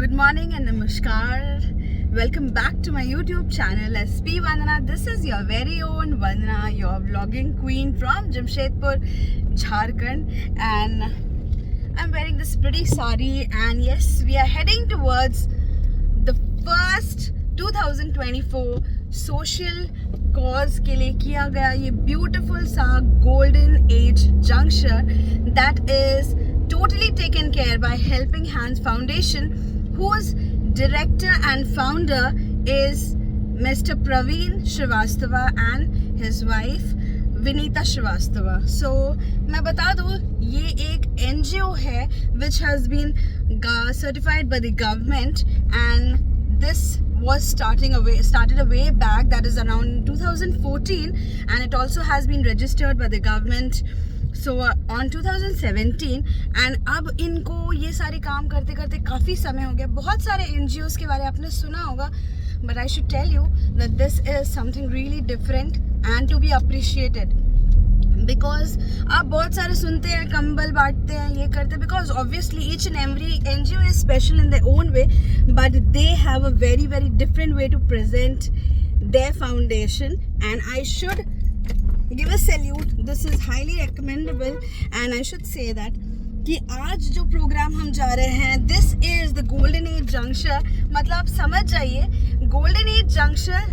Good morning and namaskar. Welcome back to my YouTube channel SP Vandana. This is your very own Vandana, your vlogging queen from Jamshedpur, Jharkhand, and I'm wearing this pretty sari, and yes, we are heading towards the first 2024 social cause के लिए किया गया ये beautiful सा golden age juncture that is totally taken care by Helping Hands Foundation, whose director and founder is Mr. Praveen Srivastava and his wife Vinita Srivastava. So मैं बता दूँ ये एक NGO है which has been certified by the government, and this was started a way back, that is around 2014, and it also has been registered by the government so on 2017. and अब इनको ये सारे काम करते करते काफ़ी समय हो गया. बहुत सारे NGOs के बारे में आपने सुना होगा, but I should tell you that this is something really different and to be appreciated. Because आप बहुत सारे सुनते हैं कंबल बांटते हैं ये करते हैं, because obviously each and every NGO is special in their own way, but they have a very very different way to present their foundation, and I should give a salute. This is highly recommendable, and I should say that कि आज जो programme हम जा रहे हैं, this is the golden age juncture. मतलब आप समझ जाइए golden age juncture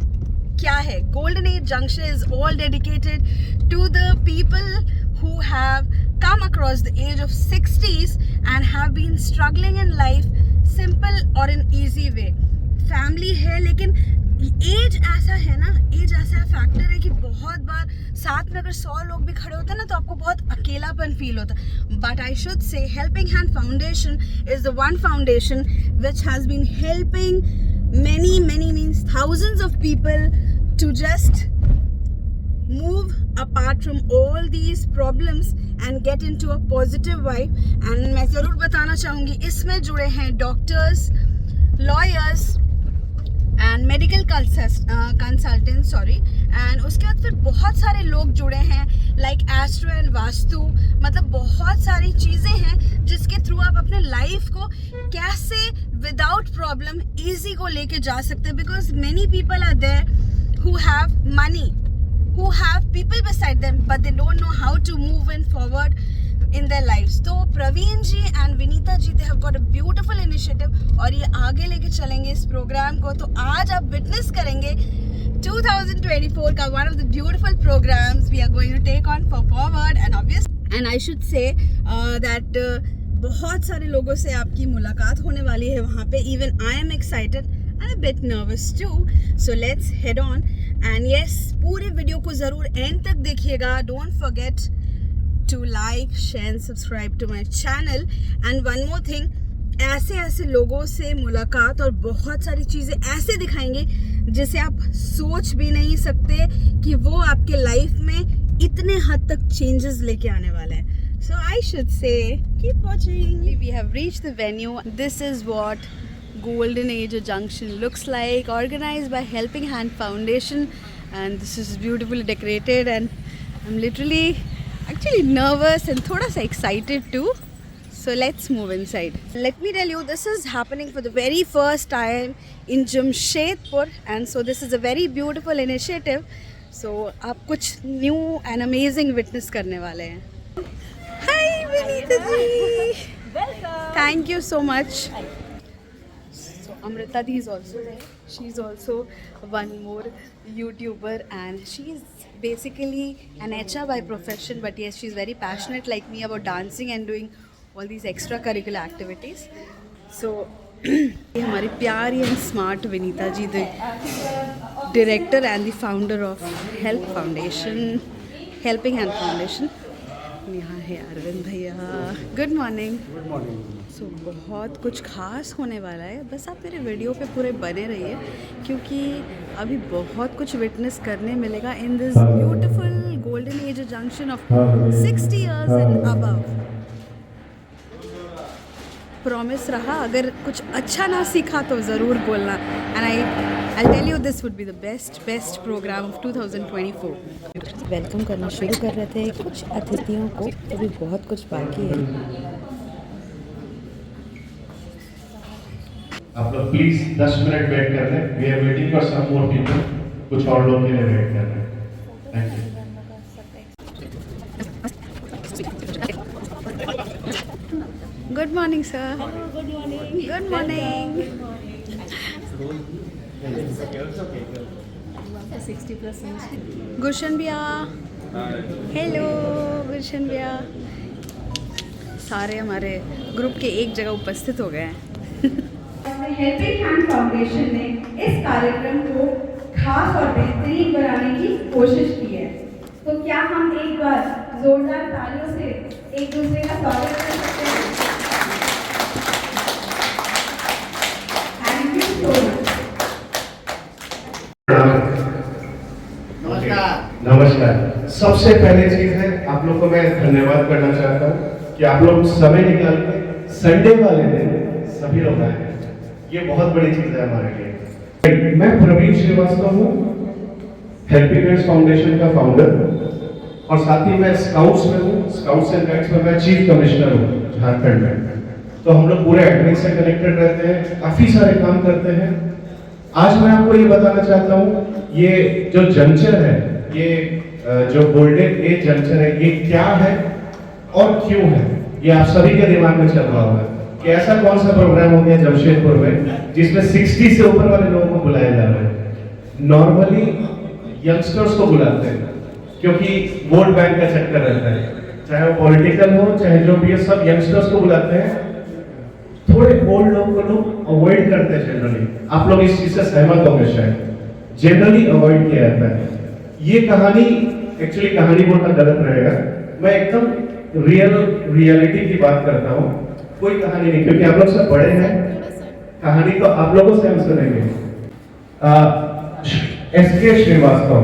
क्या है. Golden age juncture is all dedicated to the people who have come across the age of 60s and have been struggling in life simple or in easy way. Family है, लेकिन as ऐसा है ना, as ऐसा factor है कि बहुत बार साथ में अगर 100 लोग भी खड़े होते हैं ना तो आपको बहुत अकेलापन फील होता है. But I should say helping hand foundation is the one foundation which has been helping many means thousands of people to just move apart from all these problems and get into a positive vibe. and मैं ज़रूर बताना चाहूँगी इसमें जुड़े हैं doctors, lawyers and medical consultant and उसके बाद फिर बहुत सारे लोग जुड़े हैं लाइक एस्ट्रो एंड वास्तु. मतलब बहुत सारी चीज़ें हैं जिसके थ्रू आप अपने लाइफ को कैसे विदाउट प्रॉब्लम इजी को लेके जा सकते हैं. Because many people are there who have money, who have people beside them, but they don't know how to move in forward in their lives. तो प्रवीण जी and Vinita ji, they have got a beautiful initiative और ये आगे लेके चलेंगे इस programme को. तो आज आप विटनेस करेंगे 2024 का one of the beautiful programs we are going to take on forward. and obvious and I should say that बहुत सारे लोगों से आपकी मुलाकात होने वाली है वहाँ पे. even I am excited, I'm a bit nervous too, so let's head on. and yes, पूरे वीडियो को ज़रूर एंड तक देखिएगा. don't forget to like, share and subscribe to my channel. and one more thing, ऐसे लोगों से मुलाकात और बहुत सारी चीज़ें ऐसे दिखाएंगे जिसे आप सोच भी नहीं सकते कि वो आपके लाइफ में इतने हद तक चेंजेस लेके आने वाले हैं. so I should say keep watching. we have reached the venue. this is what Golden Age Junction looks like, organized by Helping Hand Foundation, and this is beautifully decorated, and I'm literally actually nervous and thoda sa excited too. So let's move inside. Let me tell you, this is happening for the very first time in Jamshedpur, and so this is a very beautiful initiative. So आप कुछ new and amazing witness करने वाले हैं. Hi Vinita ji. Welcome. Thank you so much. Amrita Di is also there. She's also one more YouTuber, and she's basically an HR by profession, but yes, she's very passionate like me about dancing and doing all these extracurricular activities. So ये हमारी प्यारी and smart Vinita Ji, the director and the founder of Helping Hand Foundation. यहाँ है अरविंद भैया. Good morning. Good morning. So बहुत कुछ खास होने वाला है. बस आप मेरे वीडियो पे पूरे बने रहिए क्योंकि अभी बहुत कुछ विटनेस करने मिलेगा in this beautiful golden age junction of 60 years and above. Promise रहा, अगर कुछ अच्छा ना सीखा तो ज़रूर बोलना. And I'll tell you this would be the best program of 2024. Welcome करना शुरू कर रहे थे कुछ अतिथियों को, अभी बहुत कुछ बाकी है. आप लोग प्लीज 10 मिनट वेट कर लें। We are waiting for some more people, कुछ और लोग के लिए वेट कर रहे हैं। Thank you. Good morning sir. Good morning. Good morning. Gulshan भैया, हेलो गुलशन भैया। सारे हमारे ग्रुप के एक जगह उपस्थित हो गए हैं। हेल्पिंग हैंड फाउंडेशन ने इस कार्यक्रम को खास और बेहतरीन बनाने की कोशिश की है। तो क्या हम एक बार जोरदार तालियों से एक दूसरे का स्वागत कर सकते हैं? Thank you so much. नमस्कार। सबसे पहले चीज है, आप लोग को मैं धन्यवाद करना चाहता हूँ कि आप लोग समय निकाल के संडे वाले दिन सभी लोग आए हैं। ये बहुत बड़ी चीज है हमारे लिए। मैं प्रवीण श्रीवास्तव हूँ, हेल्पिंग हैंड्स फाउंडेशन का फाउंडर, और साथ ही मैं स्काउट्स में हूँ। स्काउट्स एंड गाइड्स में मैं चीफ कमिश्नर हूँ झारखंड में। तो हम लोग पूरे एडमिन से कनेक्टेड रहते हैं, काफी सारे काम करते हैं। आज मैं आपको ये बताना चाहता हूँ, ये जो जंक्शन है, ये जो गोल्डन एज जंक्शन है, ये क्या है और क्यों है, ये आप सभी के दिमाग में चल रहा होगा कि ऐसा कौन सा प्रोग्राम हो गया जमशेदपुर में जिसमें 60 से ऊपर वाले लोगों को बुलाया जा रहा है। नॉर्मली यंगस्टर्स को बुलाते हैं क्योंकि वोट बैंक का चक्कर रहता है, चाहे वो पॉलिटिकल हो चाहे जो भी है, सब यंगस्टर्स को बुलाते हैं। थोड़े ओल्ड लोगों को लोग अवॉइड करते हैं जनरली। आप लोग इस चीज से सहमत होंगे शायद, जनरली अवॉइड किया जाता है। ये कहानी एक्चुअली कहानी बोलना गलत रहेगा, मैं एकदम रियलिटी की बात करता हूँ, कोई कहानी नहीं, क्योंकि आप लोग सब बड़े हैं, कहानी तो आप लोगों से हम सुनेंगे। एसके श्रीवास्तव,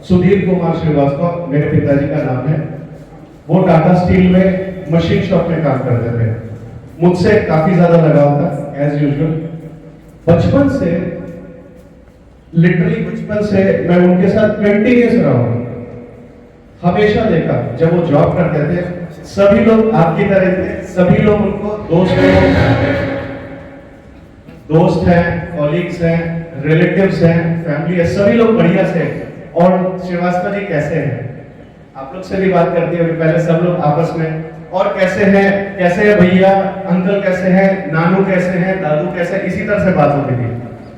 सुधीर कुमार श्रीवास्तव मेरे पिताजी का नाम है। वो टाटा स्टील में मशीन शॉप में काम करते थे। मुझसे काफी ज्यादा लगाव था एज यूजुअल। बचपन से, लिटरली बचपन से मैं उनके साथ कंटिन्यूस रहा हूं। हमेशा देखा जब वो जॉब करते थे, सभी लोग आपकी तरह थे, सभी लोग उनको दोस्त हैं, कॉलीग्स हैं, रिलेटिव्स हैं, फैमिली है, सभी लोग बढ़िया से। और श्रीवास्तव जी कैसे हैं, आप लोग से भी बात करती है पहले सब लोग आपस में, और कैसे है भैया, अंकल कैसे हैं, नानू कैसे हैं, दादू कैसे हैं, इसी तरह से बात होती थी।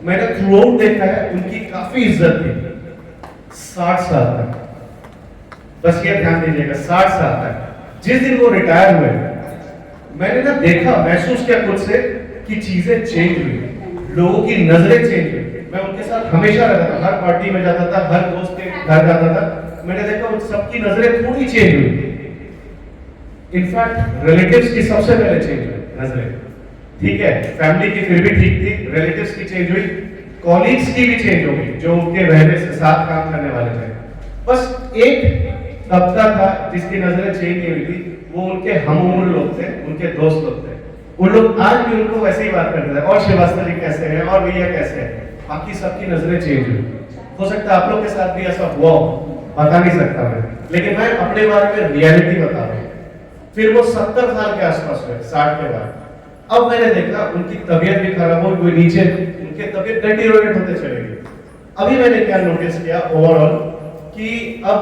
मैंने थ्रू आउट देखा है उनकी काफी इज्जत थी 60 साल तक। बस ये ध्यान दीजिएगा, 60 साल तक। जिस दिन वो रिटायर हुए, मैंने ना देखा, महसूस किया खुद से कि चीजें चेंज हुई, लोगों की नजरें चेंज हुई। मैं उनके साथ हमेशा रहता था, हर पार्टी में जाता था, हर दोस्त के घर जाता था। मैंने देखा उन सबकी नजरें थोड़ी चेंज हुई। इनफैक्ट रिलेटिव्स की सबसे पहले चेंज हुई नजरें, ठीक है, फैमिली की फिर भी ठीक थी, रिलेटिव्स की चेंज हुई, कॉलीग्स की भी चेंज हो गई जो उनके रहने से साथ काम करने वाले थे। बस एक तबका था जिसकी नजरें चेंज नहीं हुई थी, वो उनके हम उम्र लोग थे, उनके दोस्त लोग थे। वो लोग आज भी उनको वैसे ही बात करते हैं, और श्रीवास्तव जी कैसे हैं, और भैया कैसे हैं। बाकी सबकी नजरें चेंज हुई। हो सकता है आप लोग के साथ भी ऐसा हुआ हो, बता नहीं सकता मैं, लेकिन मैं अपने बारे में रियलिटी बता रहा हूँ। फिर वो 70 साल के आसपास हुए, 60 के बाद। अब मैंने देखा उनकी तबीयत भी खराब हो गई, नीचे उनके तबीयत डिटेरियोरेट होते चले गई। अभी मैंने क्या नोटिस किया ओवरऑल कि अब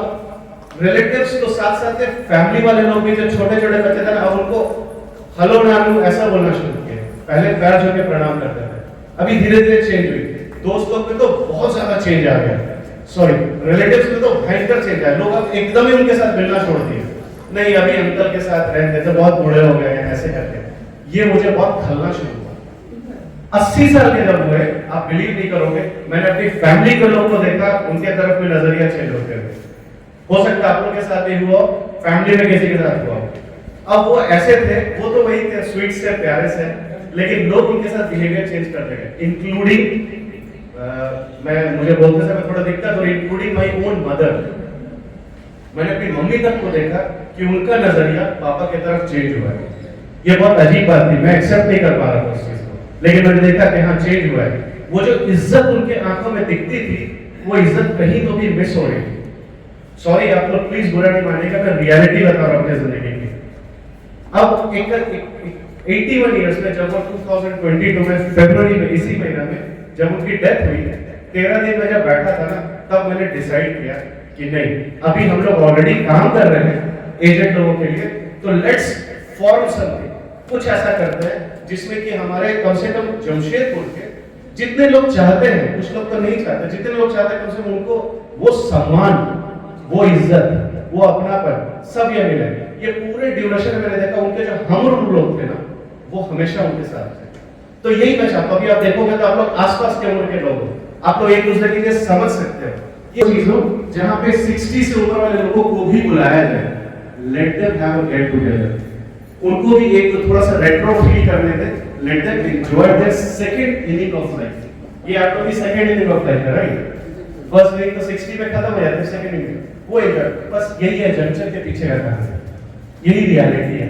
रिलेटिव्स तो साथ साथ फैमिली वाले लोग भी, जो छोटे छोटे बच्चे थे ना, अब उनको हेलो नानू ऐसा बोलना शुरू किया। पहले पैर छू के प्रणाम करते थे, अभी धीरे धीरे चेंज हुई। दोस्त लोग में तो बहुत ज्यादा चेंज आ गया, सॉरी रिलेटिव्स में तो भयंकर चेंज आया। लोग अब एकदम ही उनके साथ मिलना छोड़ दिए, नहीं अभी अंकल के साथ रहते थे, बहुत बूढ़े हो गए हैं, ऐसे करके। ये मुझे बहुत खलना शुरू हुआ। 80 साल के जब हुए, आप बिलीव नहीं करोगे, मैंने अपनी फैमिली के लोगों को देखा, उनके तरफ में नजरिया चेंज होते हुए। हो सकता है आप लोग के साथ भी हुआ, फैमिली में किसी के साथ हुआ। अब वो ऐसे थे, वो तो वही थे, स्वीट से, प्यारे से, लेकिन लोग उनके साथ बिहेवियर चेंज करते गए, इंक्लूडिंग मुझे बोलते समय थोड़ा दिक्कत और इंक्लूडिंग माय ओन मदर। मैंने अपनी मम्मी तक को देखा कि उनका नजरिया पापा की तरफ चेंज हुआ है। ये बहुत अजीब बात थी, मैं एक्सेप्ट नहीं कर पा रहा था उस चीज को, लेकिन मैंने देखा कि हाँ चेंज हुआ है। वो जो इज्जत उनके आंखों में दिखती थी, वो इज्जत कहीं तो भी मिस हो रही थी। सॉरी आप लोग प्लीज बुरा नहीं मानिएगा, मैं रियलिटी बता रहा हूँ अपनी जिंदगी की। अब 81 ईयर्स में जब वो 2022 में फरवरी में इसी महीना में जब उनकी डेथ हुई 13 दिन में जब बैठा था ना, तब मैंने डिसाइड किया कि नहीं, अभी हम लोग ऑलरेडी काम कर रहे हैं एजेंट लोगों के लिए, तो लेट्स फॉर्म समथिंग, कुछ ऐसा करते हैं जिसमें कि हमारे कम से कम जमशेदपुर के जितने लोग चाहते हैं, कुछ लोग तो नहीं चाहते, जितने लोग चाहते हैं कम से कम उनको वो सम्मान, वो इज्जत, वो अपनापन सब ये मिले। ये पूरे ड्यूरेशन में मैंने देखा उनके जो हम लोग थे ना, वो हमेशा उनके साथ थे। तो यही मैं चाहता हूँ, अभी आप देखोगे तो आप लोग आसपास के उम्र के लोग हो, आप लोग एक दूसरे के लिए समझ सकते हो। ये चीज हो जहाँ पे 60 से ऊपर वाले लोगों को भी बुलाया जाए, let them have a get together, उनको भी एक थोड़ा सा रेट्रो फील करने दे, let them enjoy their second inning of life. ये आप लोग की सेकंड इनिंग ऑफ लाइफ है, राइट? फर्स्ट इनिंग तो 60 में खत्म हो जाता है, सेकंड इनिंग वो एंजॉय, बस यही है जंक्शन के पीछे का कहानी, यही रियलिटी है।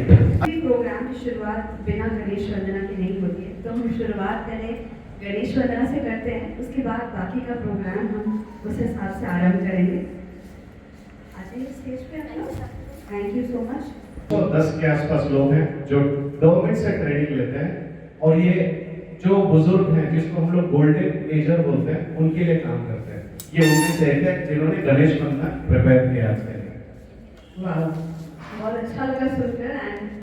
प्रोग्राम की शुरुआत बिना गणेश वंदना की नहीं होती है, तो हम शुरुआत पहले गणेश वंदना से करते हैं, उसके बाद बाकी का प्रोग्राम हम उस हिसाब से आरंभ करेंगे। आते हैं स्टेज पे आप लोग। Thank you so much. तो 10 के आसपास लोग हैं जो गवर्नमेंट से ट्रेनिंग लेते हैं, और ये जो बुजुर्ग हैं जिसको हम लोग गोल्डन एजर बोलते हैं, उनके लिए काम करते हैं। ये उनमें से एक है जिन्होंने गणेश वंदना प्रिपेयर किया आज के लिए। वाह, बहुत अच्छा लगा सुनकर। एंड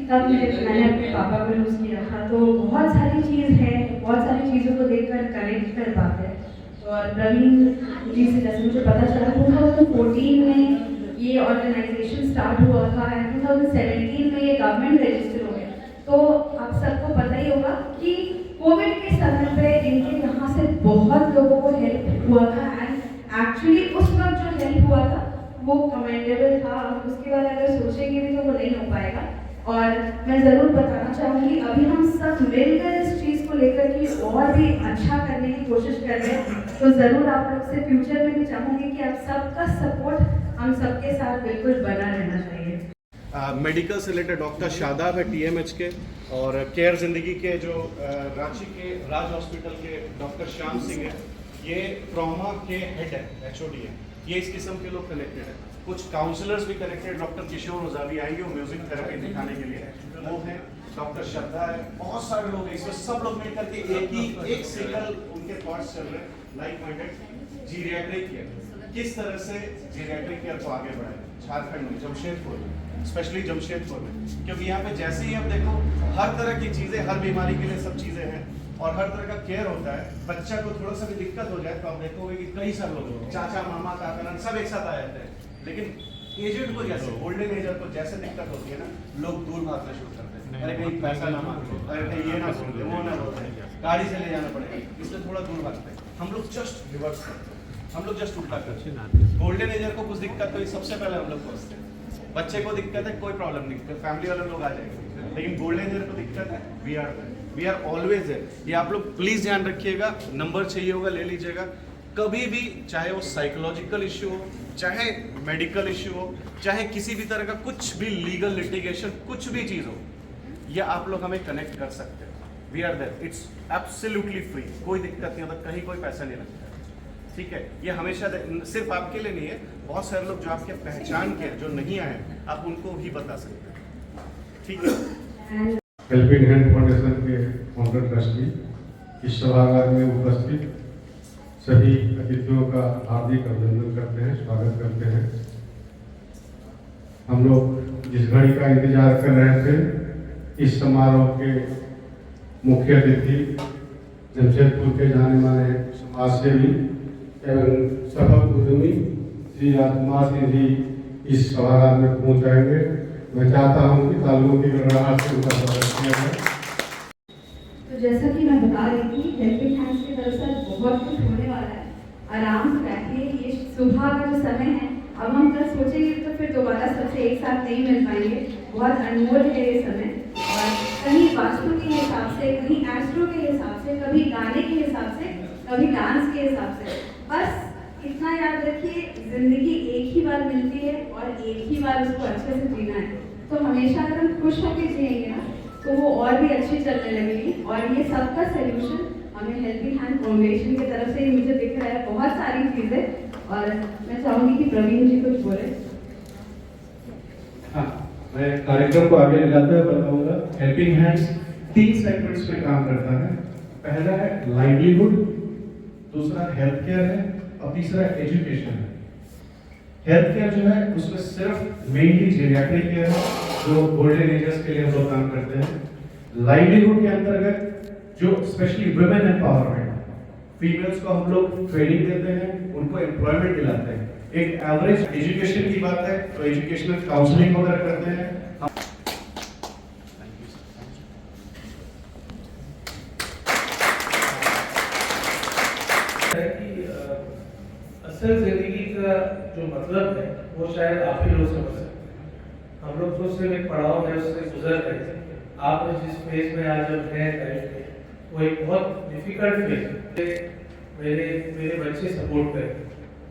तब मैंने अपने पापा को यूज़ किया था, तो बहुत सारी चीज़ है, बहुत सारी चीज़ों को देखकर कनेक्ट कर पाते हैं। और प्रवीण जी से जैसे मुझे पता चला 2014 में ये ऑर्गेनाइजेशन स्टार्ट हुआ था एंड 2017 में ये गवर्नमेंट रजिस्टर हो गया। तो आप सबको पता ही होगा कि कोविड के समय पे इनके यहाँ से बहुत लोगों को हेल्प हुआ था एंड एक्चुअली उस वक्त जो हेल्प हुआ था वो कमेंडेबल था। उसके बाद अगर सोचेंगे भी तो वो नहीं हो पाएगा। और मैं ज़रूर बताना चाहूँगी, अभी हम सब मिलकर इस चीज़ को लेकर कि और भी अच्छा करने की कोशिश कर रहे हैं, तो ज़रूर आप लोग से फ्यूचर में भी चाहूँगी कि आप सबका सपोर्ट हम सबके साथ बिल्कुल बना रहना चाहिए। मेडिकल से रिलेटेड डॉक्टर शादाब है TMH के, और केयर जिंदगी के जो रांची के राज हॉस्पिटल के डॉक्टर श्याम सिंह है, ये ट्रॉमा के हेड है, HOD है। ये इस किस्म के लोग कनेक्टेड है। कुछ काउंसलर्स भी कनेक्टेड, डॉक्टर किशोर रजावी आएंगे वो म्यूजिक थेरेपी दिखाने के लिए, वो है डॉक्टर श्रद्धा है, बहुत सारे लोग हैं इसमें। सब लोग मिलकर के एक सिंगल उनके थॉट्स चल रहे हैं, लाइक माइंडेड जीरियाट्रिक केयर, किस तरह से जीरियाट्रिक केयर को आगे बढ़ाए झारखंड में, जमशेदपुर में, स्पेशली जमशेदपुर में, क्योंकि यहाँ पे जैसे ही आप देखो हर तरह की चीजें, हर बीमारी के लिए सब चीजें हैं और हर तरह का केयर होता है। बच्चा को थोड़ा सा भी दिक्कत हो जाए तो आप देखोगे कि कई सारे लोग, चाचा मामा काका सब एक साथ आ जाते हैं। लेकिन एजेंट को जैसे, गोल्डन एजर को जैसे दिक्कत होती है ना, लोग दूर भागना शुरू करते हैं, अरे कहीं पैसा ना मांगो, अरे कहीं ये ना बोलते, वो ना बोलते, गाड़ी से ले जाना पड़ेगा, इसलिए थोड़ा दूर भागते हैं। हम लोग जस्ट रिवर्स करते हैं, हम लोग जस्ट उल्टा करते हैं। गोल्डन एजर को कुछ दिक्कत हुई सबसे पहले हम लोग पहुँचते हैं। बच्चे को दिक्कत है, कोई प्रॉब्लम नहीं, फैमिली वाले लोग आ जाएंगे। लेकिन गोल्डन एजर को दिक्कत है, वी आर ऑलवेज है। ये आप लोग प्लीज ध्यान रखिएगा, नंबर चाहिए होगा ले लीजिएगा। कभी भी, चाहे वो साइकोलॉजिकल इश्यू हो, चाहे मेडिकल इश्यू हो, चाहे किसी भी तरह का कुछ भी लीगल लिटिगेशन, कुछ भी चीज़ हो, या आप लोग हमें कनेक्ट कर सकते हैं। We are there, it's absolutely free, कोई दिक्कत नहीं होता, कहीं कोई पैसा नहीं लगता है, ठीक है। ये हमेशा सिर्फ आपके लिए नहीं है, बहुत सारे लोग जो आपके पहचान के जो नहीं आए, आप उनको भी बता सकते हैं, ठीक है। हेल्पिंग हैंड फाउंडेशन के फाउंडर ट्रस्टी इस सभागार में उपस्थित सभी अतिथियों का हार्दिक अभिनंदन करते हैं, स्वागत करते हैं। हम लोग जिस घड़ी का इंतजार कर रहे थे, इस समारोह के मुख्य अतिथि जमशेदपुर के जाने माने समाजसेवी एवं सफल उद्यमी श्री राजकुमार सिंह जी इस सभागार में पहुंच जाएंगे। मैं चाहता हूं कि तालियों की गड़गड़ाहट से उनका स्वागत किया जाए। तो जैसा कि मैं बता रही थी, हेल्पिंग हैंड्स की तरफ से आराम से बैठिए। ये सुबह का जो समय है, अब हम कल सोचेंगे तो फिर दोबारा सबसे एक साथ नहीं मिल पाएंगे। बहुत अनमोल है ये समय, और कहीं वास्तु के हिसाब से, कहीं एस्ट्रो के हिसाब से, कभी गाने के हिसाब से, कभी डांस के हिसाब से। बस इतना याद रखिए, जिंदगी एक ही बार मिलती है और एक ही बार उसको अच्छे से जीना है। तो हमेशा अगर हम खुश होकर जिएंगे ना, तो वो और भी अच्छी चलने लगेगी। और ये सबका सोल्यूशन हमें हेल्पिंग हैंड फाउंडेशन की तरफ से ही मुझे दिख रहा है, बहुत सारी चीज़ें। और मैं चाहूँगी कि प्रवीण जी कुछ बोले। हाँ, मैं कार्यक्रम को आगे ले जाते हुए बताऊंगा। हेल्पिंग हैंड्स 3 सेगमेंट्स में काम करता है। पहला है लाइवलीहुड, दूसरा हेल्थ केयर है और तीसरा एजुकेशन है। हेल्थ केयर जो है उसमें सिर्फ मेनली जेरियाट्रिक केयर है, जो गोल्डन एजर्स के लिए हम लोग काम करते हैं। लाइवलीहुड के अंतर्गत जो स्पेशली वुमेन एम्पावरमेंट, फीमेल्स को हम लोग ट्रेनिंग देते हैं, उनको एम्प्लॉयमेंट दिलाते हैं। एक एवरेज एजुकेशन की बात है तो एजुकेशनल काउंसलिंग वगैरह करते हैं। असल जिंदगी का जो मतलब है वो शायद आप ही लोग समझ सकते हैं। हम लोग तो सिर्फ एक पड़ाव है, उससे गुजर रहे हैं। आप जिस फेज में आज जब हैं लाइफ में, वो एक बहुत डिफिकल्ट फेज है। मेरे बच्चे सपोर्ट करें,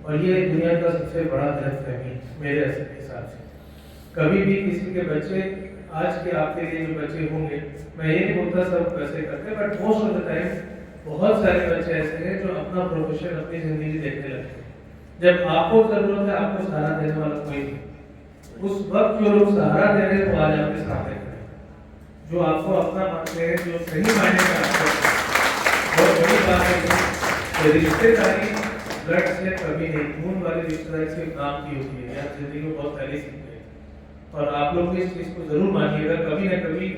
और ये दुनिया का सबसे बड़ा गलतफहमी मेरे हिसाब से। कभी भी किसी के बच्चे, आज के आपके लिए जो बच्चे होंगे, मैं ये नहीं बोलता सब वैसे करते, but most of the time बहुत सारे बच्चे ऐसे हैं जो अपना प्रोफेशन, अपनी जिंदगी देखने लगते हैं। जब आपको जरूरत है, आपको सहारा देने वाला कोई नहीं। उस वक्त जो लोग सहारा दे रहे हैं वो आज आपके सामने खड़े हैं, जो आपको अपना मानते हैं, जो सही मायने में आपको बहुत बड़ी बात है। रिश्तेदारी ब्लड से कभी नहीं, खून वाली रिश्तेदारी से काम की होती है, यह जिंदगी में बहुत पहले सीखते हैं। और आप लोग इस चीज को जरूर मानिएगा, कभी ना कभी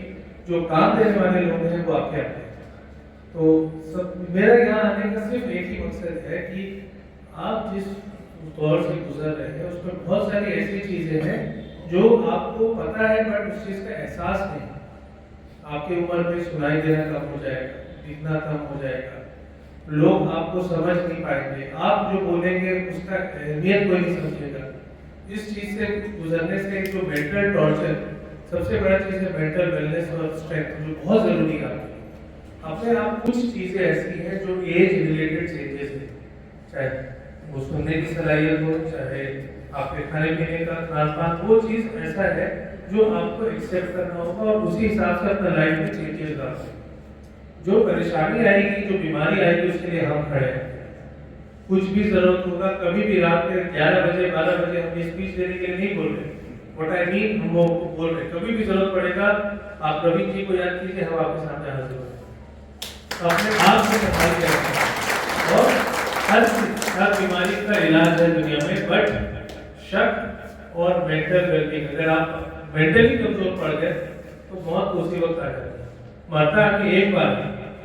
जो काम देने वाले लोग हैं वो आपके आते हैं। तो सब मेरा यहाँ आने का सिर्फ एक ही मकसद है कि आप जिस दौर से गुजर रहे हैं उसमें बहुत सारी ऐसी चीजें हैं जो आपको पता है, बट उस चीज का एहसास नहीं। आपकी उम्र में सुनाई देना कम हो जाएगा, दिखना कम हो जाएगा, लोग आपको समझ नहीं पाएंगे, आप जो बोलेंगे उसका अहमियत कोई नहीं समझेगा। इस चीज से गुजरने से जो मेंटल टॉर्चर, सबसे बड़ा चीज है मेंटल वेलनेस और स्ट्रेंथ, जो बहुत जरूरी है आपके लिए। अपने आप कुछ चीजें ऐसी हैं जो एज रिलेटेड चेंजेस है, चाहे वो सुनने की सलाहियत हो, चाहे आपके खाने पीने का खान पान, वो चीज ऐसा है जो आपको एक्सेप्ट करना होगा और उसी हिसाब से अपना लाइफ में चेंजेस लाना होगा। जो परेशानी आएगी, जो बीमारी आएगी, उसके लिए हम खड़े हैं। कुछ भी जरूरत होगा, कभी भी रात के 11 बजे 12 बजे हम स्पीच देने के लिए नहीं बोल रहे, व्हाट आई मीन हम वो बोल रहे। कभी भी जरूरत पड़ेगा आप प्रवीण जी को याद कीजिए, हम आपके सामने हाजिर होंगे। अपने आप से सफाई करें। और हर बीमारी का इलाज है दुनिया में, बट शक और मेंटल वेलबींग, अगर आप मेंटली कमजोर पड़ गए तो मौत उसी वक्त आ जाती है। मरता आपकी एक बार,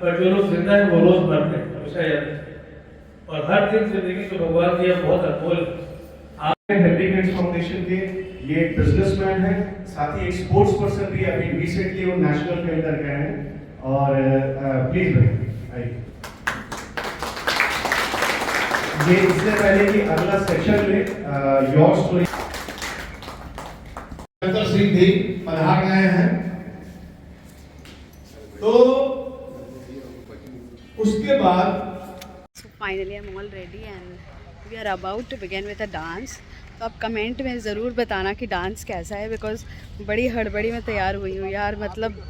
पर जो लोग जिंदा है वो रोज मरते हैं, हमेशा याद रखिए। और हर दिन जिंदगी जो भगवान दिया बहुत अनमोल है। आप हेल्पिंग हैंड्स फाउंडेशन के ये एक बिजनेसमैन है, साथ ही एक स्पोर्ट्स पर्सन भी, अभी रिसेंटली वो नेशनल खेल कर गए हैं। और प्लीज आइए। ये इससे पहले कि अगला सेक्शन में योर स्टोरी सिंह भी पधार गए हैं, तो उसके बाद So finally I'm all ready and we are about to begin with a dance. तो आप कमेंट में ज़रूर बताना कि डांस कैसा है, बिकॉज बड़ी हड़बड़ी में तैयार हुई हूँ यार, मतलब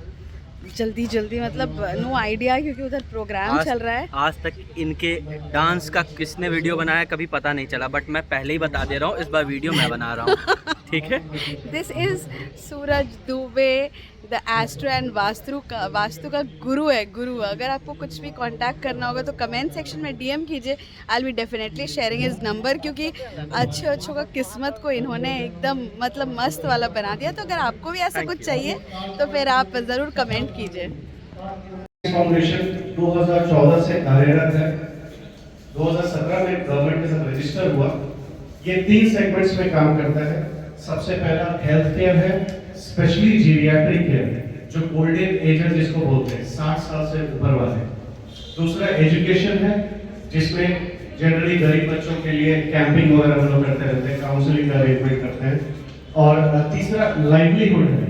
जल्दी जल्दी, मतलब नो आइडिया, क्योंकि उधर प्रोग्राम चल रहा है। आज तक इनके डांस का किसने वीडियो बनाया कभी पता नहीं चला, बट मैं पहले ही बता दे रहा हूँ, इस बार वीडियो मैं बना रहा हूँ। ठीक है, this is Suraj Dubey, the astro and vastu का गुरु है, गुरु। अगर आपको कुछ भी कांटेक्ट करना होगा तो कमेंट सेक्शन में डीएम कीजिए, I will be definitely sharing his number, क्योंकि अच्छों का किस्मत को इन्होंने एकदम मतलब मस्त वाला बना दिया। तो अगर आपको भी ऐसा कुछ चाहिए तो फिर आप ज़रूर कमेंट कीजिए। फाउंडेशन 2014 से कार्यरत है, 2017 में गवर्नमेंट के साथ रजिस्टर हुआ। ये 3 सेगमेंट्स में काम करता है। सबसे पहला हेल्थ केयर है, स्पेशली जीरियाट्रिक केयर, जो गोल्डन एजर जिसको बोलते हैं, 60 साल से ऊपर वाले। दूसरा एजुकेशन है, जिसमें जनरली गरीब बच्चों के लिए कैंपिंग वगैरह हम लोग करते रहते हैं, काउंसलिंग का अरेंजमेंट करते हैं। और तीसरा लाइवलीहुड है।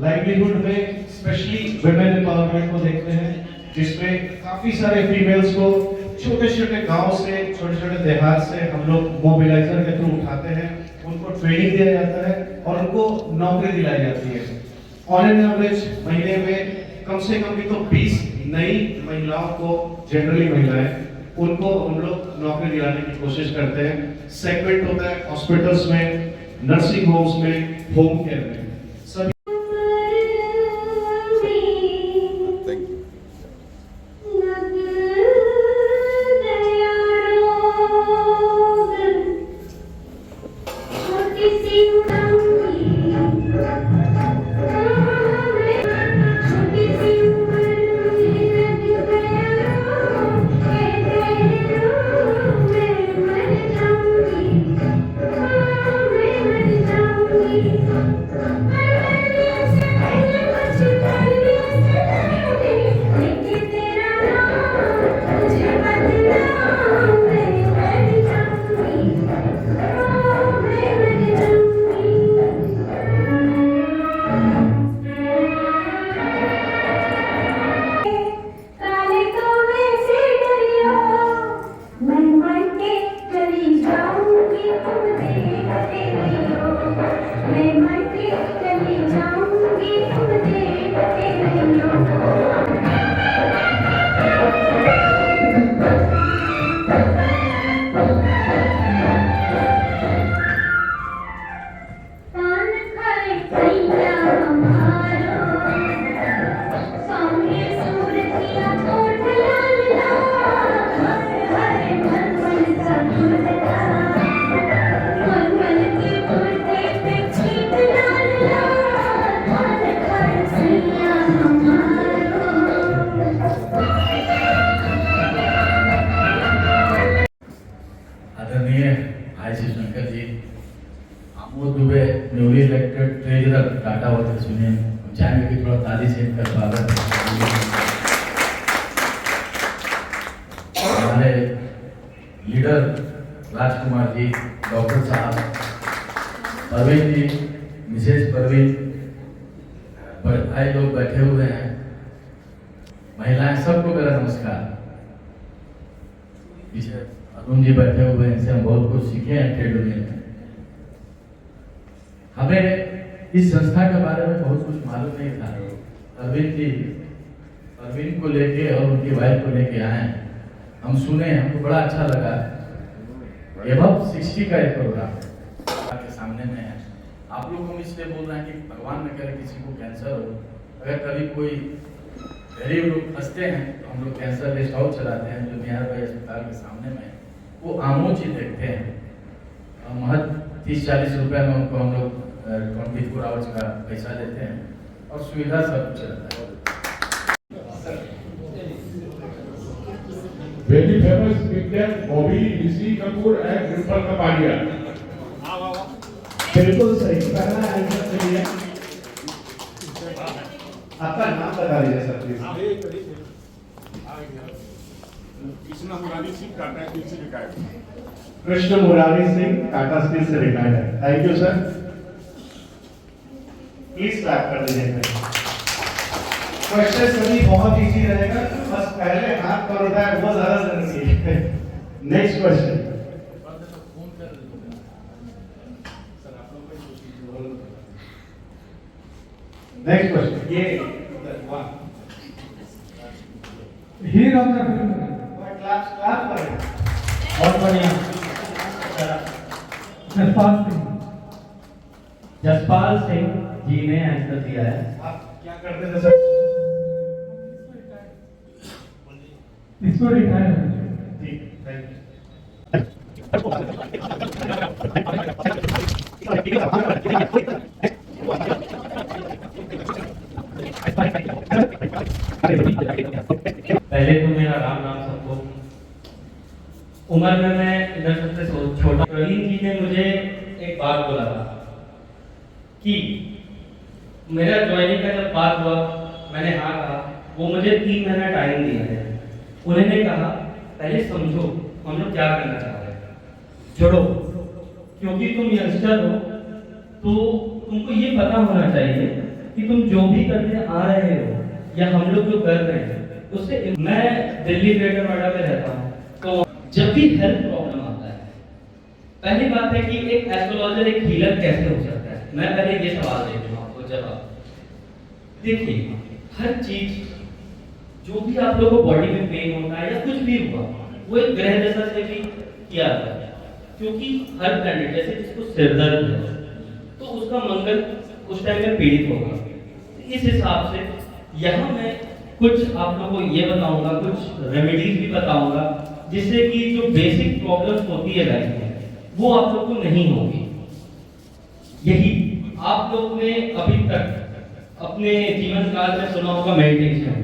लाइवलीहुड में स्पेशली वुमेन एम्पावरमेंट को देखते हैं, जिसमें काफी सारे फीमेल्स को छोटे छोटे गांव से, छोटे छोटे देहात से हम लोग मोबिलाइजर के थ्रू उठाते हैं, उनको ट्रेनिंग दिया जाता है और उनको नौकरी दिलाई जाती है। ऑन एन एवरेज महीने में कम से कम भी तो 20 नई महिलाओं को, जनरली महिलाएं, उनको हम लोग नौकरी दिलाने की कोशिश करते हैं। सेगमेंट होता है हॉस्पिटल्स में, नर्सिंग होम्स में, होम केयर में, सभी। Newly elected treasurer Tata water सुनिए, हम चाहेंगे कि थोड़ा ताली से इनका स्वागत। हमारे लीडर राजकुमार जी, डॉक्टर साहब, परवीन जी, मिसेज परवीन, बड़े भाई लोग बैठे हुए हैं, महिलाएं, सबको मेरा नमस्कार। पीछे अरुण जी बैठे हुए हैं, इनसे हम बहुत कुछ सीखे हैं ट्रेड यूनियन में। हमें इस संस्था के बारे में बहुत कुछ मालूम नहीं था। परवीन को लेके और उनकी वाइफ को लेके आए, हम सुने, हमको बड़ा अच्छा लगा। एबव 60 का एक प्रोग्राम आपके सामने में है। आप लोग हम इसलिए बोल रहे हैं कि भगवान न करे किसी को कैंसर हो, अगर कभी कोई गरीब लोग फंसते हैं तो हम लोग कैंसर रेस्ट हाउस चलाते हैं जो नियर बाई अस्पताल के सामने में, वो आमोच ही देखते हैं। महज 30-40 रुपये में उनको हम लोग 24 आवर्स का पैसा देते हैं और सुविधा सब कुछ रहता है। Very famous picture Bobby Rishi Kapoor and Dimple Kapadia. बिल्कुल सही, पहला आंसर चलिए। आपका नाम बता दीजिए sir please. Krishna Murari Singh Tata steel से रिटायर्ड। कृष्ण मुरारी सिंह टाटा स्टील से रिटायर्ड है। Thank you sir, please clap कर दीजिए। क्वेश्चन सभी बहुत इजी रहेगा, बस पहले हाथ पर उठाए वो ज्यादा जरूरी है। Next question. नेक्स्ट क्वेश्चन, ये हीरो का क्लैप करें। बहुत बढ़िया। जसपाल सिंह जी ने आंसर दिया है। आप क्या करते थे सर? इसको रिटायर ठीक, थैंक पहले तो मेरा राम सबको। उम्र में मैं इधर सबसे छोटा। प्रवीण जी ने मुझे एक बात बोला था कि मेरा ज्वाइनिंग का जब बात हुआ, मैंने हाँ कहा। वो मुझे 3 महीना टाइम दिया है। उन्होंने कहा पहले समझो हम लोग क्या करना चाह रहे हैं, छोड़ो, क्योंकि तुम यंगस्टर हो तो तुमको ये पता होना चाहिए कि तुम जो भी करने आ रहे हो या हम लोग जो कर रहे हैं उससे। मैं दिल्ली ग्रेटर नोएडा में रहता हूँ, तो जब भी हेल्थ प्रॉब्लम आता है, पहली बात है कि एक एस्ट्रोलॉजर एक हीलर कैसे हो सकता है। मैं पहले ये सवाल देता हूँ आपको जवाब। देखिए, हर चीज जो भी आप लोगों को बॉडी में पेन होता है या कुछ भी हुआ, वो एक ग्रह दशा से भी किया जाता है, क्योंकि हर प्लैनेट, जैसे जिसको सिरदर्द है तो उसका मंगल उस टाइम में पीड़ित होगा। इस हिसाब से यहाँ मैं कुछ आप लोगों को ये बताऊंगा, कुछ रेमेडीज भी बताऊंगा, जिससे कि जो बेसिक प्रॉब्लम्स होती है लाइफ में वो आप लोग को नहीं होगी। यही आप लोग ने अभी तक अपने जीवन काल में सुना होगा मेडिटेशन।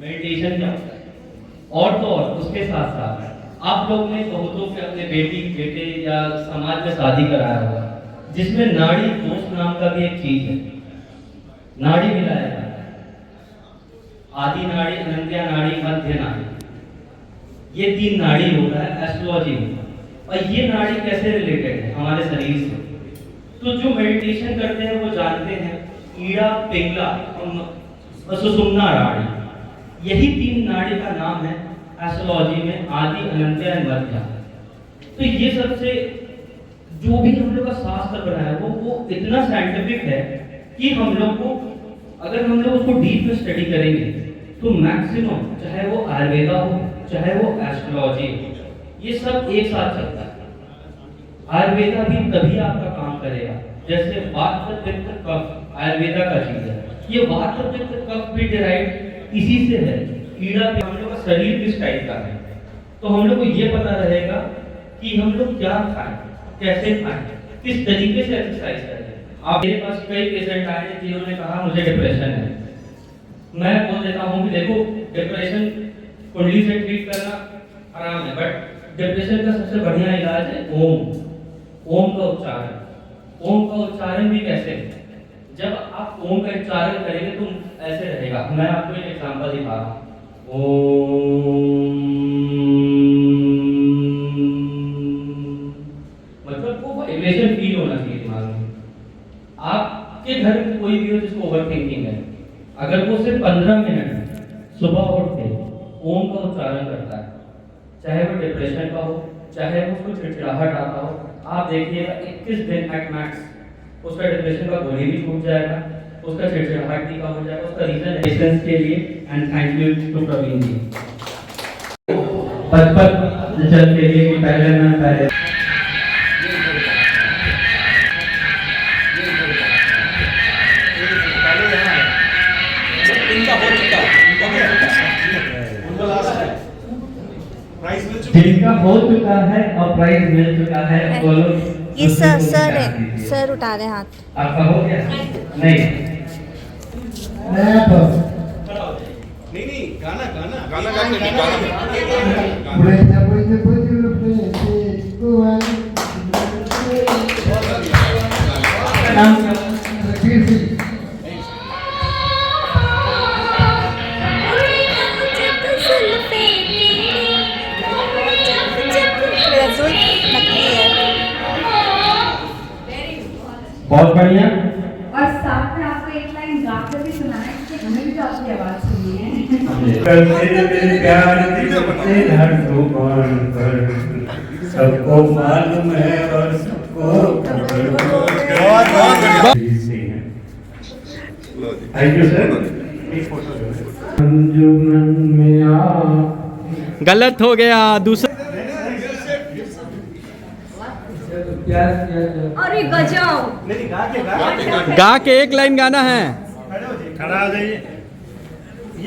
मेडिटेशन क्या होता है? और तो और उसके साथ साथ आप लोग ने बहुतों के अपने बेटी बेटे या समाज में शादी कराया होगा, जिसमें नाड़ी दोष नाम का भी एक चीज है, नाड़ी मिलाया जाता है। आदि नाड़ी, अनंत्या नाड़ी, मध्य नाड़ी, ये 3 नाड़ी होता है एस्ट्रोलॉजी में। और ये नाड़ी कैसे रिलेटेड है हमारे शरीर से? तो जो मेडिटेशन करते हैं वो जानते हैं, ईड़ा, पिंगला और सुषुम्ना नाड़ी, यही 3 नाड़ी का नाम है एस्ट्रोलॉजी में, आदि, अनंत्या और मध्य। तो ये सबसे जो भी हम लोग का शास्त्र बना है वो इतना साइंटिफिक है कि हम लोग को, अगर हम लोग उसको डीप में स्टडी करेंगे तो मैक्सिमम, चाहे वो आयुर्वेदा हो चाहे वो एस्ट्रोलॉजी, ये सब एक साथ चलता है। आयुर्वेदा भी तभी आपका काम करेगा, जैसे वात, पित्त, कफ आयुर्वेदा का चीज है। ये वात, पित्त, कफ भी डिराइव इसी से है। कीड़ा पे हम लोग का शरीर किस टाइप का है, तो हम लोग को ये पता रहेगा कि हम लोग क्या खाएं, कैसे खाएं, किस तरीके से एक्सरसाइज करें। आप, मेरे पास कई पेशेंट आए हैं जिन्होंने कहा मुझे डिप्रेशन है। मैं बोल देता हूँ कि देखो, डिप्रेशन कुंडली से ट्रीट करना आराम है, बट डिप्रेशन का सबसे बढ़िया इलाज है ओम का उच्चारण। ओम का उच्चारण भी कैसे? जब आप ओम का उच्चारण करेंगे तो ऐसे रहेगा। मैं आपको एक एग्जांपल दिखा रहा हूँ। मतलब वो वाइब्रेशन फील होना चाहिए दिमाग में। आपके घर में कोई भी हो जिसको ओवर थिंकिंग है, अगर वो सिर्फ 15 मिनट सुबह उठ के ओम का उच्चारण करता है, चाहे वो डिप्रेशन का हो चाहे वो उसको चिड़चिड़ाहट आता हो, आप देखिएगा 21 दिन एट मैक्स उसका डिप्रेशन का गोली भी छूट जाएगा, उसका चिड़चिड़ाहट भी कम हो जाएगा। उसका रीजन पेशेंस के लिए। And thank you to Praveen ji. पद जल के लिए कि पहले जिनका हो चुका है और प्राइज मिल चुका है, बोलो। ये सर है, सर उठा रहे हाथ। आपका हो गया? नहीं, बहुत बढ़िया। और साथ में आपको एक लाइन गाकर भी सुनाना है, क्योंकि हमें भी तो आपकी आवाज सुननी है। सबको मालूम है और सबको थैंक यू सर। अंजुमन में आ, गलत हो गया। दूसरा अरे गजाओ, गा के एक लाइन गाना है। खड़ा हो जाइए।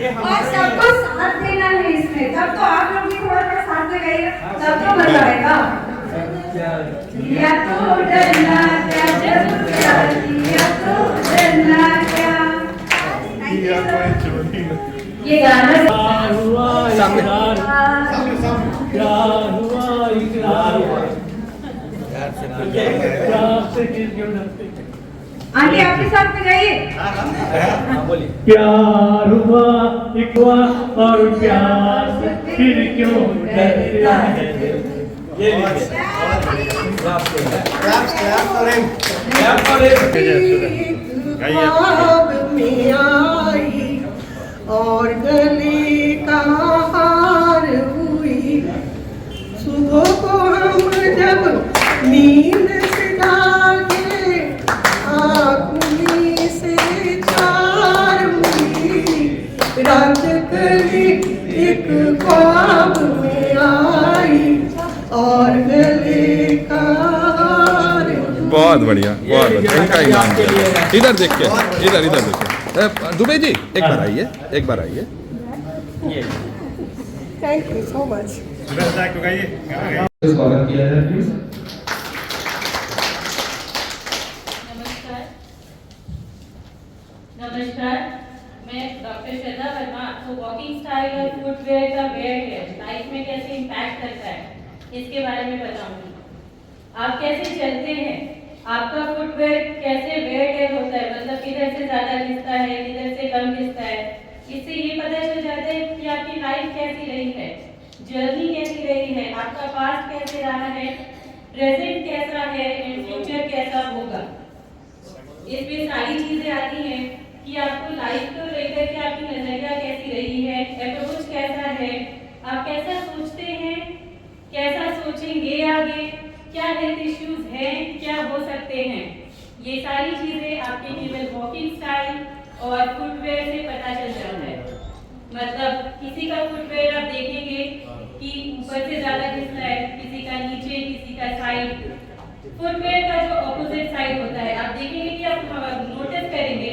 और सबको साथ देना है इसमें, तब तो आप लोग भी थोड़ा थोड़ा साथ में गाइएगा, तब तो मजा आएगा। या तो डरना क्या, जब क्या किया तो डरना क्या। ये गाना आंटी आपके साथ में गाइए। प्यार हुआ एक हुआ और प्यार से फिर क्यों डरता है। ख्वाब में आई और गले का हार हुई। सुबह को हम जब नींद से जागे आँखों से चार हुई। रात गली एक ख्वाब में आई और गले का हार हुई। बहुत बढ़िया, बहुत बढ़िया, इनका इनाम दिया। इधर देख के, इधर इधर देखिए। दुबे जी एक बार आइए, एक बार आइए। Thank you so much. स्वागत किया जाए प्लीज। नमस्कार, मैं डॉक्टर श्रद्धा वर्मा। तो वॉकिंग स्टाइल और फुटवेयर का वेयर है लाइफ में कैसे इम्पैक्ट करता है, इसके बारे में बताऊंगी। आप कैसे चलते हैं, आपका फुटवेयर कैसे वेयर टेयर होता है, मतलब किधर से ज्यादा घिसता है, किधर से कम घिसता है। इससे ये पता चल जाता है कि आपकी लाइफ कैसी रही है, जर्नी कैसी रही है, आपका पास्ट कैसे रहा है, प्रेजेंट कैसा है एंड फ्यूचर कैसा होगा। इसमें सारी चीजें आती हैं कि आपको लाइफ को लेकर के आपकी नजरिया कैसी रही है, अप्रोच कैसा है, आप कैसा सोचते हैं, कैसा सोचेंगे आगे, क्या हेल्थ इश्यूज हैं, क्या हो सकते हैं। ये सारी चीजें आपके केवल वॉकिंग स्टाइल और फुटवेयर से पता चल जाता है। मतलब किसी का फुटवेयर आप देखेंगे कि ऊपर से ज्यादा घिसता है, किसी का नीचे, किसी का साइड। फुटवेयर का जो ऑपोजिट साइड होता है, आप देखेंगे कि आप नोटिस करेंगे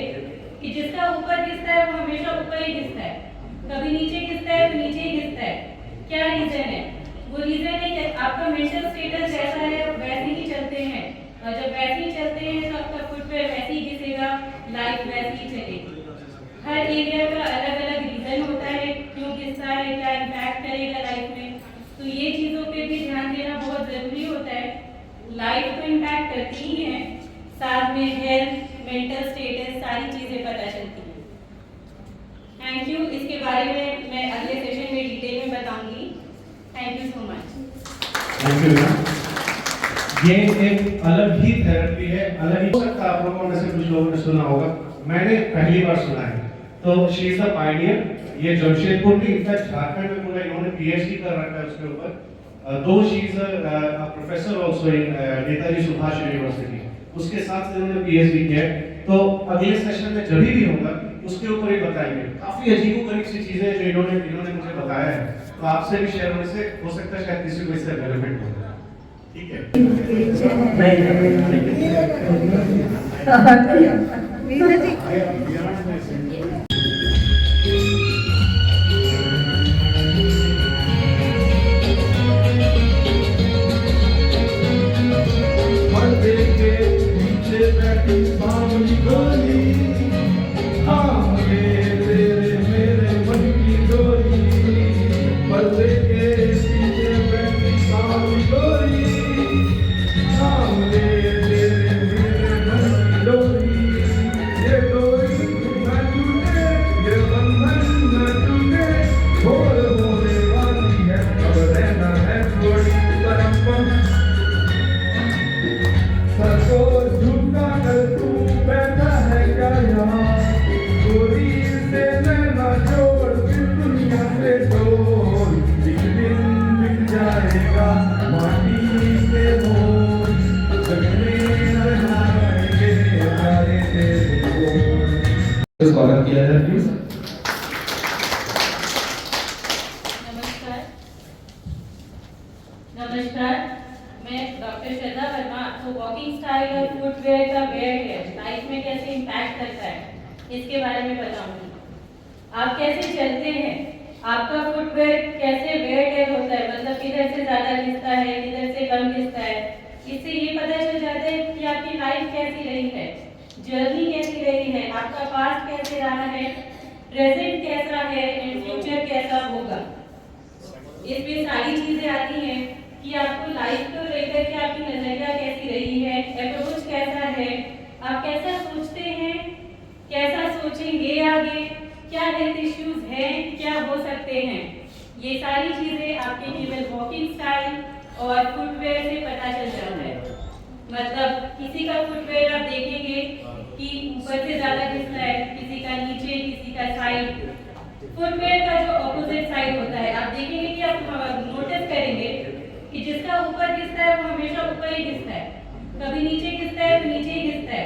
कि जिसका ऊपर घिसता है वो हमेशा ऊपर ही घिसता है, कभी नीचे घिसता है तो नीचे ही घिसता है। क्या रीजन है? वो रीजन है कि आपका मेंटल स्टेटस जैसा है वैसे ही चलते हैं, और जब वैसे ही चलते हैं तो आपका फुटवेयर वैसे ही घिसेगा, लाइफ वैसे ही चलेगी। हर एरिया का अलग अलग रीजन होता है क्यों घिसता है, क्या इम्पैक्ट करेगा लाइफ में। तो ये चीजों पे भी ध्यान देना बहुत जरूरी होता है। लाइफ को इम्पैक्ट करती ही है, साथ में हेल्थ, मेंटल स्टेटस, सारी चीजें पता चलती हैं। Thank you. इसके बारे में मैं अगले सेशन में डिटेल में बताऊंगी। Thank you so much. Thank you. ये एक अलग ही थेरेपी है, अलग ही। हो सकता है आप लोगों में से कुछ लोगों ने सुना होगा, मैंने पहली बार सुना है। तो शी इज द पायनियर। ये जमशेदपुर की, इनफैक्ट झारखंड में पूरा इन्होंने पीएचडी कर रखा है उसके ऊपर। दो she is a professor also in Netaji Subhash university, उसके साथ इन्होंने पीएचडी किया है। तो अगले सेशन में जब भी होगा उसके ऊपर ही बताएंगे। काफी अजीबोगरीब सी चीजें जो इन्होंने मुझे बताया है, तो आपसे भी शेयर होने से हो सकता है शायद किसी को इससे बेनिफिट हो। ठीक है। स्वागत किया जाए प्लीज। नमस्कार, मैं डॉक्टर श्रद्धा वर्मा। तो वॉकिंग स्टाइल और फुटवेयर का वेयर है लाइफ में कैसे इम्पैक्ट करता है, इसके बारे में बताऊंगी। आप कैसे चलते हैं, आपका फुटवेयर कैसे वेयर टेयर होता है, मतलब किधर से ज्यादा घिसता है, किधर से कम घिसता है। इससे ये पता चल जाता है कि आपकी लाइफ कैसी रही है, जर्नी कैसी रही है, आपका पास्ट कैसे रहा है, प्रेजेंट कैसा है एंड फ्यूचर कैसा होगा। इसमें सारी चीजें आती हैं कि आपको लाइफ को लेकर के आपकी नजरिया कैसी रही है, अप्रोच कैसा है, आप कैसा सोचते हैं, कैसा सोचेंगे आगे, क्या हेल्थ इश्यूज हैं, क्या हो सकते हैं। ये सारी चीजें आपके केवल वॉकिंग स्टाइल और फुटवेयर से पता चल जाता है। मतलब किसी का फुटवेयर आप देखेंगे कि ऊपर से ज़्यादा घिसता है, किसी का नीचे, किसी का साइड। फुटवेयर का जो ऑपोजिट साइड होता है, आप देखेंगे कि आप नोटिस करेंगे कि जिसका ऊपर घिसता है वो हमेशा ऊपर ही घिसता है, कभी नीचे घिसता है तो नीचे ही घिसता है।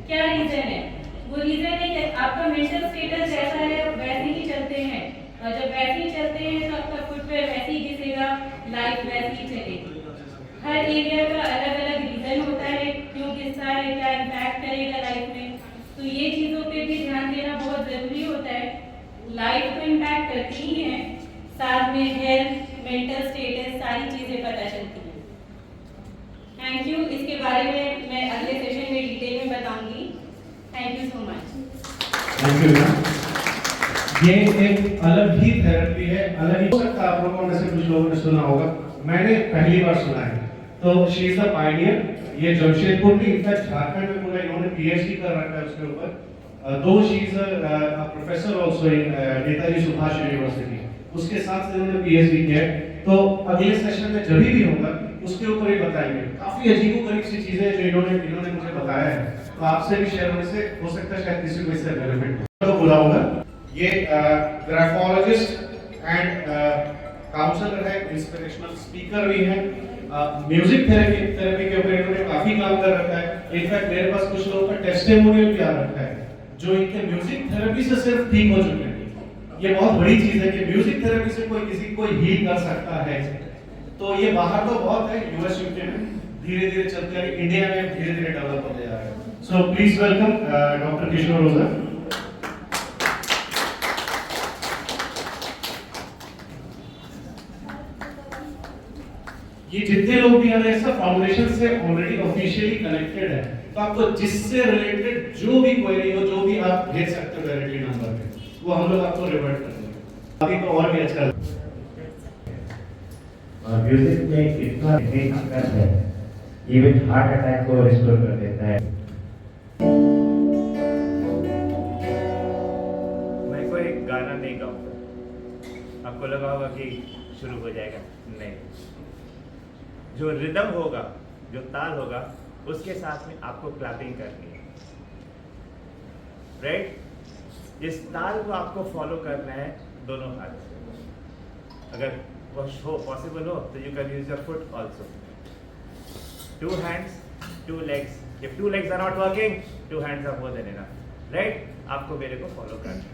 क्या रीज़न है? वो रीज़न है कि आपका मेंटल स्टेटस जैसा है वैसे ही चलते हैं, और जब वैसे ही चलते हैं तो आपका फुटवेयर वैसे ही घिसेगा, लाइफ वैसे ही चलेगी। हर एरिया का अलग अलग रीज़न होता है क्यों घिसता है, क्या इम्पैक्ट करेगा लाइफ में, तो ये चीज़ों पे भी ध्यान देना बहुत ज़रूरी होता है। लाइफ को इम्पैक्ट करती ही हैं, साथ में हेल्थ, मेंटल स्टेटस, सारी चीज़ें पता चलती हैं। Thank you. इसके बारे में मैं अगले सेशन में डिटेल में बताऊंगी। Thank you so much. Thank you. ये एक अलग ही थेरेपी है, अलग ही हो सकता है आप लोगों में से कुछ लोगों ने सुना होगा, मैंने पहली बार सुना है। तो शी इज द पायनियर। ये जमशेदपुर में, इनफैक्ट झारखंड में पूरा इन्होंने पीएचडी कर रखा है उसके ऊपर। दो she is a professor also in Netaji Subhash university, उसके साथ से इन्होंने पीएचडी किया है। तो अगले सेशन में जब भी होगा उसके ऊपर ही बताएंगे। काफी अजीबोगरीब सी चीजें जो इन्होंने मुझे बताया है, तो आपसे भी शेयर होने से हो सकता है शायद किसी को इससे बेनिफिट हो। तो बुरा होगा। ये ग्राफोलॉजिस्ट एंड काउंसलर है, इंस्पिरेशनल स्पीकर भी है, म्यूजिक थेरेपी के ऊपर इन्होंने काफी काम कर रखा है। इनफैक्ट मेरे पास कुछ लोगों का टेस्टिमोनियल भी आ रखा है जो इनके म्यूजिक थेरेपी से सिर्फ ठीक हो चुके हैं। ये बहुत बड़ी चीज है कि म्यूजिक थेरेपी से कोई किसी को हील कर सकता है। तो ये बाहर तो बहुत है, यूएस यूके में धीरे धीरे चलते हैं, इंडिया में धीरे धीरे डेवलप होते जा रहे हैं। सो प्लीज वेलकम डॉक्टर किशोर ओझा। ये जितने लोग भी आ रहे हैं सब फाउंडेशन से ऑलरेडी ऑफिशियली कनेक्टेड है, तो आपको जिससे रिलेटेड जो भी क्वेरी हो, जो भी आप भेज सकते हो डायरेक्टली नंबर पे, वो हम लोग आपको रिवर्ट कर देंगे। अभी तो और भी अच्छा म्यूजिक में इतना ताकत है, इवन हार्ट अटैक को रिस्टोर कर देता है। मैं कोई गाना नहीं गाऊंगा, आपको लगा होगा कि शुरू हो जाएगा, नहीं। जो रिदम होगा, जो ताल होगा, उसके साथ में आपको क्लैपिंग करनी है, राइट। इस ताल को आपको फॉलो करना है दोनों हाथ से। अगर वो पॉसिबल हो तो you can use your foot also. 2 hands, 2 legs. If 2 legs are not working, 2 hands are more than enough, right? आपको मेरे को फॉलो करना है।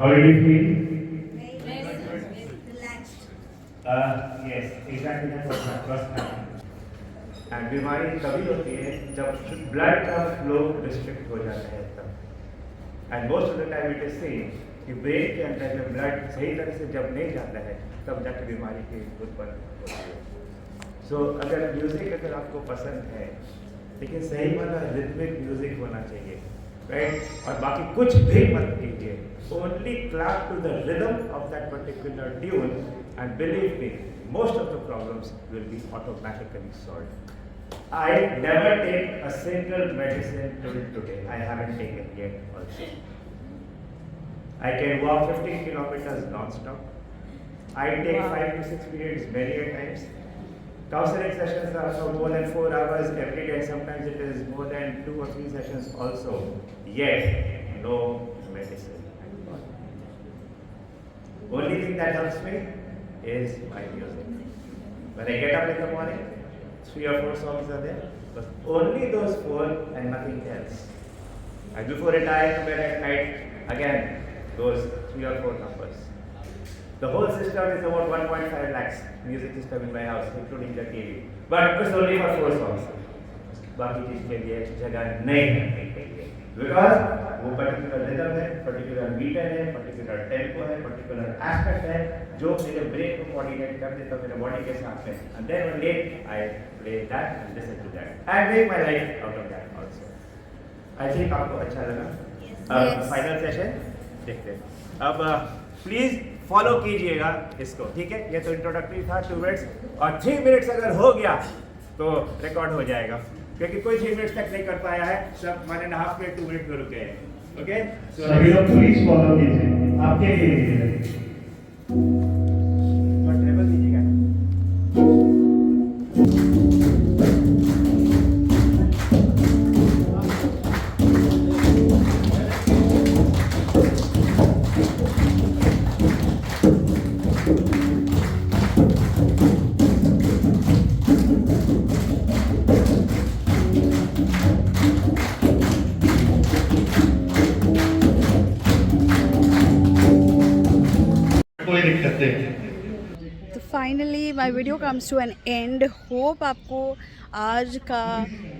How did you feel? relaxed. Yes, exactly that's what my first time. And बीमारी तभी होती है जब ब्लड का फ्लो रिस्ट्रिक्ट हो जाता है तब। And most of the time it is same कि ब्रेन के अंदर में ब्लड सही तरह से जब नहीं जाता है तब जाके बीमारी की उत्पन्न होती है। सो अगर म्यूजिक अगर आपको पसंद है लेकिन सही वाला रिदमिक म्यूजिक होना चाहिए, राइट? और बाकी कुछ भी मत कीजिए, only clap to the rhythm of that particular tune and believe me, most of the problems will be automatically solved. I never take a single medicine till today. I haven't taken yet also. I can walk 15 kilometers non-stop. I take 5 to 6 periods many a times. Counseling sessions are for more than 4 hours every day. Sometimes it is more than 2 or 3 sessions also. Yet, no medicine. Only thing that helps me is my music. When I get up in the morning, 3 or 4 songs are there, but only those 4 and nothing else. And before I die to bed at night, again, those 3 or 4 numbers. The whole system is about 1.5 lakhs music system in my house, including the TV. But it's only for 4 songs. बाकी चीज के लिए जगह नहीं है, because वो particular rhythm है, particular metre है, पर्टिकुलर टेम्पो है, पर्टिकुलर एस्पेक्ट है, जो मेरे ब्रेन को कोऑर्डिनेट कर देता है मेरे बॉडी के साथ में, and then only I play that and listen to that and make my life out of that also. I think आपको अच्छा लगा। फाइनल सेशन देखते हैं। अब प्लीज फॉलो कीजिएगा इसको, ठीक है? ये तो इंट्रोडक्टरी था 2 मिनट्स, और 3 मिनट्स अगर हो गया तो रिकॉर्ड हो जाएगा, क्योंकि कोई 3 मिनट्स तक नहीं कर पाया है, सब 1.5 मिनट 2 मिनट में रुके हैं। ओके, सभी लोग प्लीज फॉलो कीजिए, आपके लिए कोई दिक्कत नहीं। तो finally my video comes to an end. Hope आपको आज का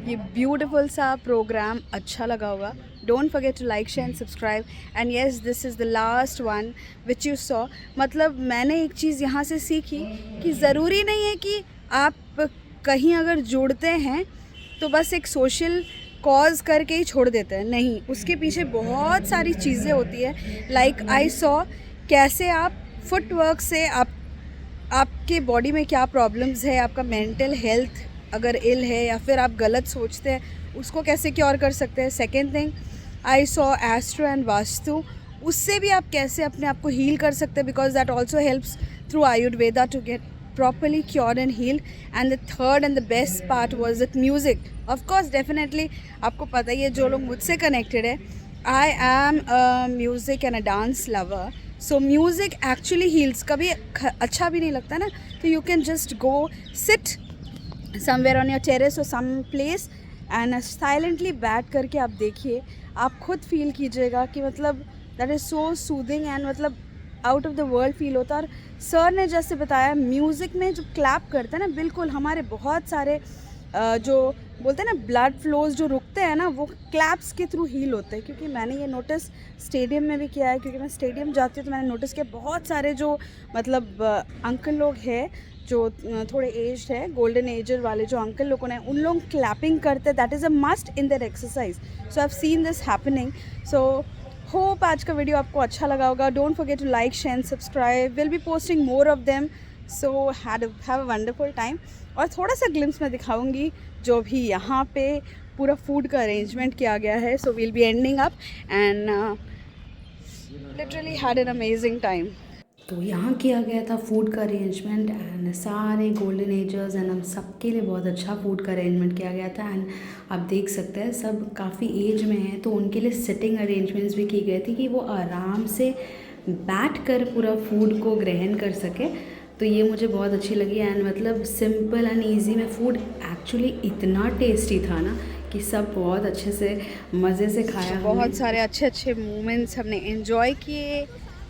ये ब्यूटीफुल सा प्रोग्राम अच्छा लगा होगा। Don't forget to like share and subscribe and yes this is the last one which you saw. मतलब मैंने एक चीज़ यहाँ से सीखी कि ज़रूरी नहीं है कि आप कहीं अगर जुड़ते हैं तो बस एक सोशल कॉज करके ही छोड़ देते हैं, नहीं, उसके पीछे बहुत सारी चीज़ें होती है। लाइक आई सॉ कैसे आप फुटवर्क से आपके बॉडी में क्या प्रॉब्लम्स है, आपका मेंटल हेल्थ अगर इल है या फिर आप गलत सोचते हैं उसको कैसे क्योर कर सकते हैं। Second thing I saw astro and vastu, उससे भी आप कैसे अपने आप को हील कर सकते हैं, because that also helps through Ayurveda to get properly cured and healed. And the third and the best part was that music. Of course, definitely आपको पता ही है जो लोग मुझसे connected है, I am a music and a dance lover. So music actually heals. कभी अच्छा भी नहीं लगता ना, तो you can just go sit somewhere on your terrace or some place and silently बैठ करके आप देखिए, आप खुद फील कीजिएगा कि मतलब that is so soothing and मतलब out of the world feel होता है। और सर ने जैसे बताया म्यूज़िक में जो क्लैप करते हैं ना, बिल्कुल हमारे बहुत सारे जो बोलते हैं ना ब्लड फ्लोज जो रुकते हैं ना, वो क्लैप्स के थ्रू हील होते हैं। क्योंकि मैंने ये नोटिस स्टेडियम में भी किया है, क्योंकि मैं स्टेडियम जाती हूँ तो मैंने नोटिस किया बहुत सारे जो मतलब अंकल लोग हैं जो थोड़े एज्ड है, गोल्डन एजर वाले जो अंकल लोगों ने, उन लोग क्लैपिंग करते हैं। That is a must in their exercise. So I have seen this happening. So hope आज का वीडियो आपको अच्छा लगा होगा। Don't forget to like share and subscribe, will be posting more of them. So have a wonderful time. और थोड़ा सा glimpse मैं दिखाऊंगी जो भी यहाँ पे पूरा फूड का अरेंजमेंट किया गया है। So we'll be ending up and literally had an amazing time. तो यहाँ किया गया था फूड का अरेंजमेंट एंड सारे गोल्डन एजर्स एंड हम सबके लिए बहुत अच्छा फूड का अरेंजमेंट किया गया था। एंड आप देख सकते हैं सब काफ़ी एज में हैं, तो उनके लिए सिटिंग अरेंजमेंट्स भी की गई थी कि वो आराम से बैठकर पूरा फूड को ग्रहण कर सके। तो ये मुझे बहुत अच्छी लगी। एंड मतलब सिंपल एंड ईजी में फूड एक्चुअली इतना टेस्टी था ना कि सब बहुत अच्छे से मज़े से खाया। बहुत सारे अच्छे अच्छे मोमेंट्स हमने एंजॉय किए,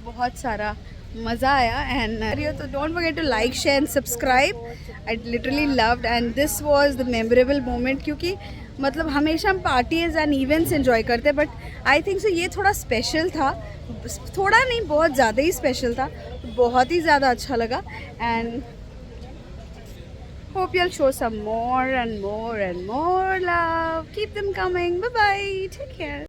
बहुत सारा मज़ा आया। एंड तो don't forget to like share and subscribe. I literally loved and this was the memorable moment. क्योंकि मतलब हमेशा हम पार्टीज एंड इवेंट्स एंजॉय करते हैं, बट आई थिंक सो ये थोड़ा स्पेशल था, थोड़ा नहीं बहुत ज़्यादा ही स्पेशल था, बहुत ही ज़्यादा अच्छा लगा। And Hope you'll show some more and more and more love. Keep them coming. Bye bye. Take care.